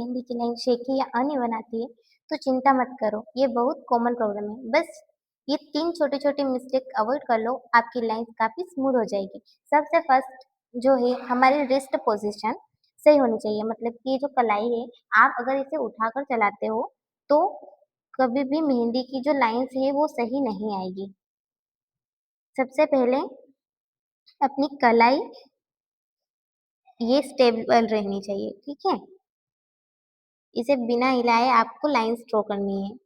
मेहंदी की line shaky या uneven आती है, तो चिंता मत करो, ये बहुत कॉमन प्रॉब्लम है। बस ये 3 छोटी-छोटी मिस्टेक अवॉइड कर लो, आपकी लाइन काफ़ी स्मूथ हो जाएगी। सबसे फर्स्ट जो है हमारी रिस्ट पोज़ीशन सही होनी चाहिए, मतलब कि ये जो कलाई है, आप अगर इसे उठाकर चलाते हो, तो कभी भी मेहंदी की जो लाइन्स है वो सही नहीं आएगी। सबसे पहले अपनी कलाई ये स्टेबल रहनी चाहिए, ठीक है? इसे बिना हिलाए आपको लाइन्स ड्रॉ करनी है।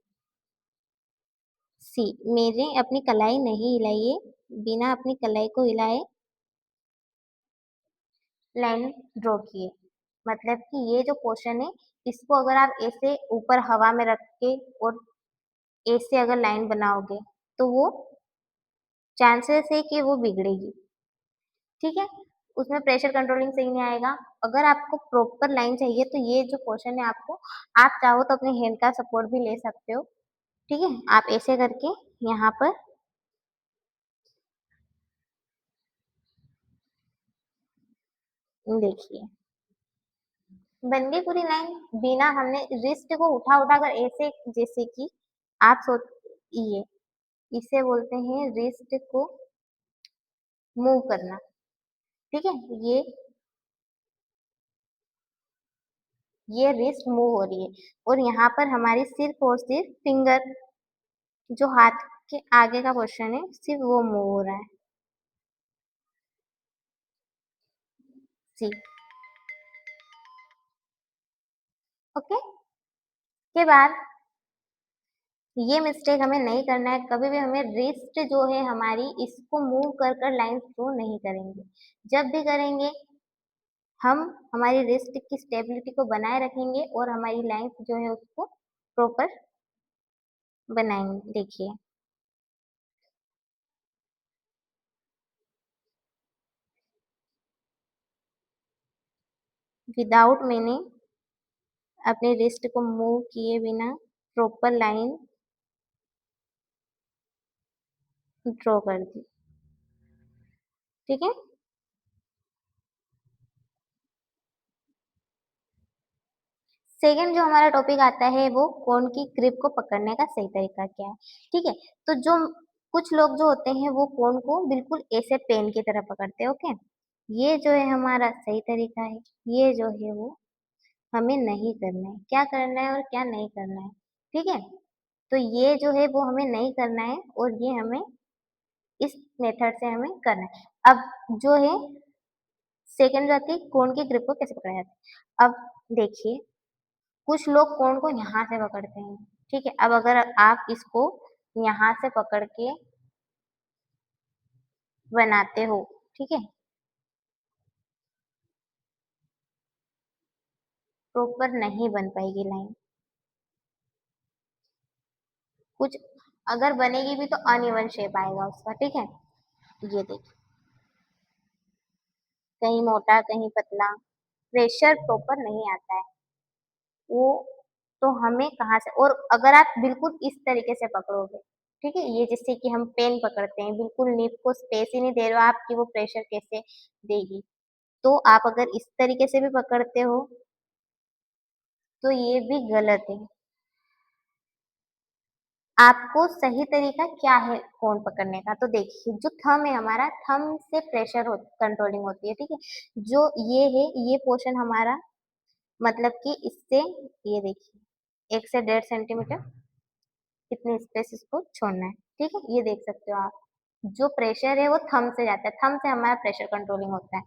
सी मैंने अपनी कलाई नहीं हिलाई है, बिना अपनी कलाई को हिलाए लाइन ड्रॉ की है। मतलब कि ये जो पोर्शन है, इसको अगर आप ऐसे ऊपर हवा में रख के और ऐसे अगर लाइन बनाओगे, तो वो चांसेस है कि वो बिगड़ेगी, ठीक है? उसमें प्रेशर कंट्रोलिंग सही नहीं आएगा। अगर आपको प्रॉपर लाइन चाहिए, तो ये जो पोर्शन है आपको आप चाहो तो अपने हैंड का सपोर्ट भी ले सकते हो, ठीक है? आप ऐसे करके यहाँ पर देखिए, बन गई पूरी लाइन। बिना हमने रिस्ट को उठा-उठा कर ऐसे जैसे कि आप सोच ये इसे बोलते हैं रिस्ट को मूव करना, ठीक है? ये रिस्ट मूव हो रही है और यहाँ पर हमारी सिर्फ़ और सिर्फ़ फिंगर जो हाथ के आगे का पोर्शन है, सिर्फ़ वो मूव हो रहा है। जी, ओके? उसके बाद ये मिस्टेक हमें नहीं करना है, कभी भी हमें रिस्ट जो है हमारी इसको मूव कर कर लाइन्स ड्रॉ नहीं करेंगे। जब भी करेंगे हम हमारी रिस्ट की स्टेबिलिटी को बनाए रखेंगे और हमारी लाइन्स जो है उसको प्रॉपर बनाएँगे। देखिए, विदाउट मैंने अपने रिस्ट को मूव किए बिना प्रॉपर लाइन ड्रॉ कर दी, ठीक है? सेकंड जो हमारा टॉपिक आता है वो फ़ोन की ग्रिप को पकड़ने का सही तरीका क्या है, ठीक है? तो जो कुछ लोग जो होते हैं वो फ़ोन को बिल्कुल ऐसे पेन की तरह पकड़ते हैं, ओके? ये जो है हमारा सही तरीका है, ये जो है वो हमें नहीं करना है। क्या करना है और क्या नहीं करना है, ठीक है? तो ये जो है वो हमें नहीं करना है और ये हमें इस मेथड से हमें करना है। अब जो है सेकंड जो आती है कोन की ग्रिप को कैसे पकड़ा जाता है। अब देखिए कुछ लोग कोन को यहाँ से पकड़ते हैं, ठीक है? अब अगर आप इसको यहाँ से पकड़ के बनाते हो, ठीक है? प्रॉपर नहीं बन पाएगी लाइन। कुछ अगर बनेगी भी तो अनइवन शेप आएगा उसका, ठीक है? ये देखिए, कहीं मोटा, कहीं पतला, प्रेशर प्रॉपर नहीं आता है। वो तो हमें कहाँ से और अगर आप बिल्कुल इस तरीके से पकड़ोगे, ठीक है? ये जैसे कि हम पेन पकड़ते हैं, बिल्कुल निब को स्पेस ही नहीं दे रहे हो आप कि वो प्रेशर कैसे देगी। तो आप अगर इस तरीके से भी पकड़ते हो, तो ये भी गलत है। आपको सही तरीका क्या है फ़ोन पकड़ने का? तो देखिए, जो थंब है हमारा, थंब से प्रेशर हो कंट्रोलिंग होती है, ठीक है? जो ये है, ये पोर्शन हमारा मतलब कि इससे ये देखिए 1 से डेढ़ सेंटीमीटर इतनी स्पेस इसको छोड़ना है, ठीक है? ये देख सकते हो आप। जो प्रेशर है वो थंब से जाता है, थंब से हमारा प्रेशर कंट्रोलिंग होता है।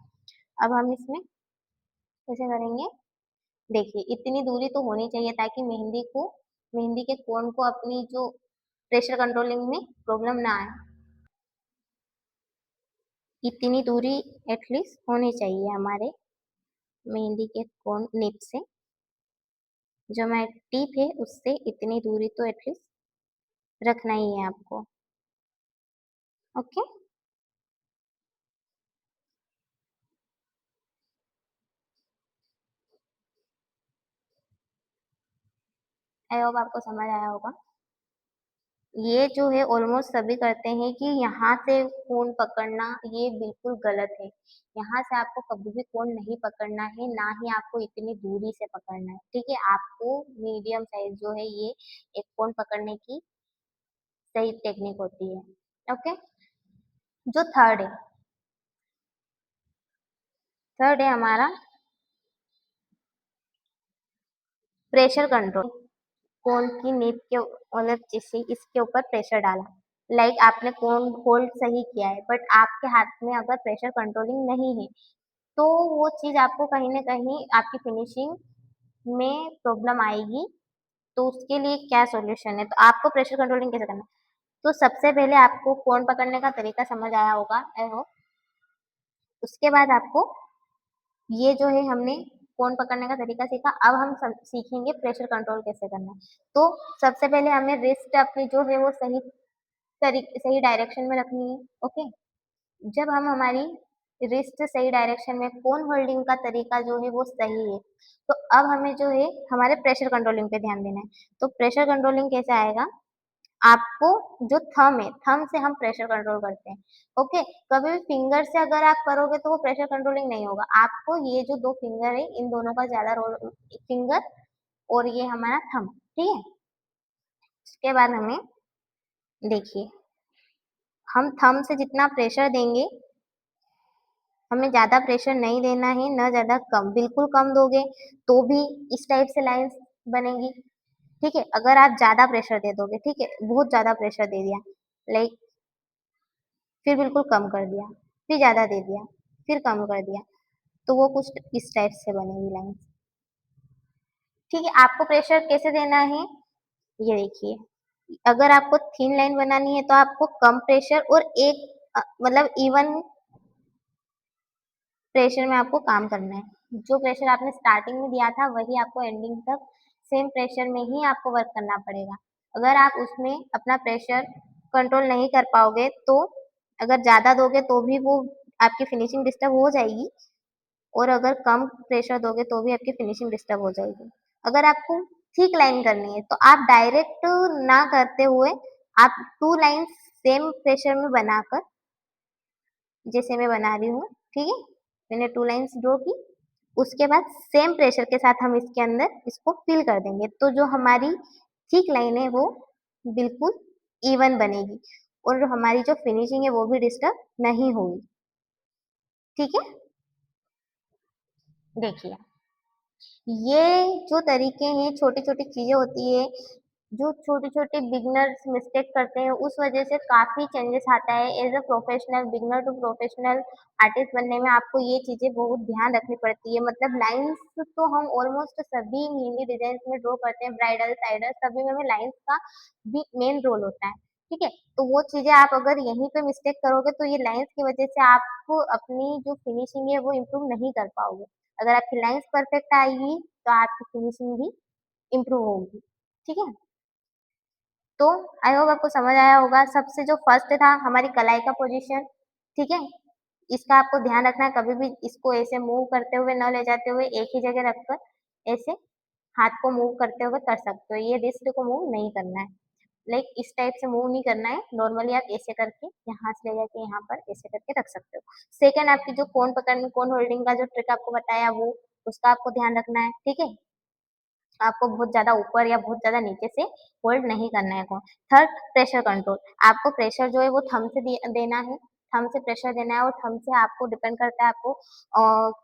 अब हम इसमें कैसे करेंगे? देखिए, इतनी दूरी तो होनी चाहिए ताकि मेहंदी के कोन को अपनी जो प्रेशर कंट्रोलिंग में प्रॉब्लम ना आए। इतनी दूरी एटलीस्ट होनी चाहिए हमारे मेहंदी के कोन निब से। जो हमारी टिप है उससे इतनी दूरी तो एटलीस्ट रखना ही है आपको, ओके? आई होप आपको समझ आया होगा। ये जो है ऑलमोस्ट सभी करते हैं कि यहाँ से फ़ोन पकड़ना ये बिल्कुल गलत है। यहाँ से आपको कभी भी फ़ोन नहीं पकड़ना है, ना ही आपको इतनी दूरी से पकड़ना है, ठीक है? आपको मीडियम साइज़ जो है ये एक फ़ोन पकड़ने की सही टेक्निक होती है, ओके? जो थर्ड है हमारा प्रेशर कंट्रोल। फ़ोन की नीब के मतलब जैसे इसके ऊपर प्रेशर डाला, लाइक आपने फ़ोन होल्ड सही किया है बट आपके हाथ में अगर प्रेशर कंट्रोलिंग नहीं है, तो वो चीज़ आपको कहीं न कहीं आपकी फिनिशिंग में प्रॉब्लम आएगी, तो उसके लिए क्या सॉल्यूशन है? तो आपको प्रेशर कंट्रोलिंग कैसे करना है? तो सबसे पहले आपको फ़ोन पकड़ने का तरीका समझ आया होगा आई होप। उसके बाद आपको ये जो है हमने फ़ोन पकड़ने का तरीका सीखा, अब हम सीखेंगे प्रेशर कंट्रोल कैसे करना है। तो सबसे पहले हमें रिस्ट अपनी जो है वो सही डायरेक्शन में रखनी है, ओके? जब हम हमारी रिस्ट सही डायरेक्शन में फ़ोन होल्डिंग का तरीका जो है वो सही है, तो अब हमें जो है हमारे प्रेशर कंट्रोलिंग पे ध्यान देना है। तो प्रेशर कंट्रोलिंग कैसे आएगा? आपको जो थंब है, थंब से हम प्रेशर कंट्रोल करते हैं, ओके? कभी भी फिंगर से अगर आप करोगे तो वो प्रेशर कंट्रोलिंग नहीं होगा। आपको ये जो 2 फिंगर है, इन दोनों का ज़्यादा रोल फिंगर और ये हमारा थंब, ठीक है? उसके बाद हमें देखिए, हम थंब से जितना प्रेशर देंगे, हमें ज़्यादा प्रेशर नहीं देना है, ना ज़्यादा कम। बिल्कुल कम दोगे, तो भी इस टाइप से लाइन्स बनेगी, ठीक है? अगर आप ज़्यादा प्रेशर दे दोगे, ठीक है? बहुत ज़्यादा प्रेशर दे दिया, लाइक फिर बिल्कुल कम कर दिया, फिर ज़्यादा दे दिया, फिर कम कर दिया, तो वो कुछ इस टाइप से बनेगी लाइन्स, ठीक है? आपको प्रेशर कैसे देना है, ये देखिए, अगर आपको थिन लाइन बनानी है तो आपको कम प्रेशर और एक मतलब इवन प्रेशर में आपको काम करना है। जो प्रेशर आपने स्टार्टिंग में दिया था वही आपको एंडिंग तक सेम प्रेशर में ही आपको वर्क करना पड़ेगा। अगर आप उसमें अपना प्रेशर कंट्रोल नहीं कर पाओगे तो अगर ज़्यादा दोगे तो भी वो आपकी फिनिशिंग डिस्टर्ब हो जाएगी और अगर कम प्रेशर दोगे तो भी आपकी फिनिशिंग डिस्टर्ब हो जाएगी। अगर आपको थिक लाइन करनी है तो आप डायरेक्ट ना करते हुए आप 2 लाइन्स सेम प्रेशर में बनाकर जैसे मैं बना रही हूँ, ठीक है? मैंने 2 लाइन्स ड्रॉ की, उसके बाद सेम प्रेशर के साथ हम इसके अंदर इसको फिल कर देंगे, तो जो हमारी थिक लाइन है वो बिल्कुल इवन बनेगी और जो हमारी जो फिनिशिंग है वो भी डिस्टर्ब नहीं होगी, ठीक है? देखिए, ये जो तरीके हैं, छोटी-छोटी चीज़ें होती है, जो छोटे-छोटे बिगिनर्स मिस्टेक करते हैं, उस वजह से काफ़ी चेंजेस आता है। As a professional beginner to professional artist बनने में आपको ये चीज़ें बहुत ध्यान रखनी पड़ती है। मतलब लाइन्स तो हम ऑलमोस्ट सभी मेहंदी डिज़ाइन्स में ड्रॉ करते हैं, ब्राइडल, साइडर सभी में लाइन्स का भी मेन रोल होता है, ठीक है? तो वो चीज़ें आप अगर यहीं पे मिस्टेक करोगे, तो ये लाइन्स की वजह से आप अपनी जो फिनिशिंग है, वो इम्प्रूव नहीं कर पाओगे। अगर आपकी लाइन्स परफेक्ट आएगी, तो आपकी फिनिशिंग भी इम्प्रूव होगी, ठीक है? तो आई होप आपको समझ आया होगा। सबसे जो फर्स्ट था हमारी कलाई का पोज़ीशन, ठीक है? इसका आपको ध्यान रखना है कभी भी इसको ऐसे मूव करते हुए ना ले जाते हुए एक ही जगह रखकर ऐसे हाथ को मूव करते हुए कर सकते हो। ये रिस्ट को मूव नहीं करना है। लाइक इस टाइप से मूव नहीं करना है। नॉर्मली आप ऐसे करके यहाँ से ले जाके यहाँ पर ऐसे करके रख सकते हो। सेकंड आपकी जो फ़ोन होल्डिंग का जो ट्रिक आपको बताया वो उसका आपको ध्यान रखना है, ठीक है? आपको बहुत ज़्यादा ऊपर या बहुत ज़्यादा नीचे से होल्ड नहीं करना है फ़ोन। थर्ड प्रेशर कंट्रोल, आपको प्रेशर जो है वो थंब से देना है, थंब से प्रेशर देना है और थंब से आपको डिपेंड करता है आपको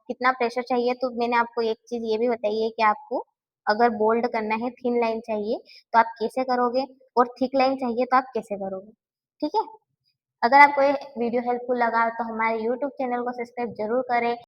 कितना प्रेशर चाहिए। तो मैंने आपको एक चीज़ ये भी बताई है कि आपको अगर बोल्ड करना है, थिन लाइन चाहिए तो आप कैसे करोगे और थिक लाइन चाहिए तो आप कैसे करोगे, ठीक है? अगर आपको ये वीडियो हेल्पफुल लगा तो हमारे यूट्यूब चैनल को सब्सक्राइब ज़रूर करें।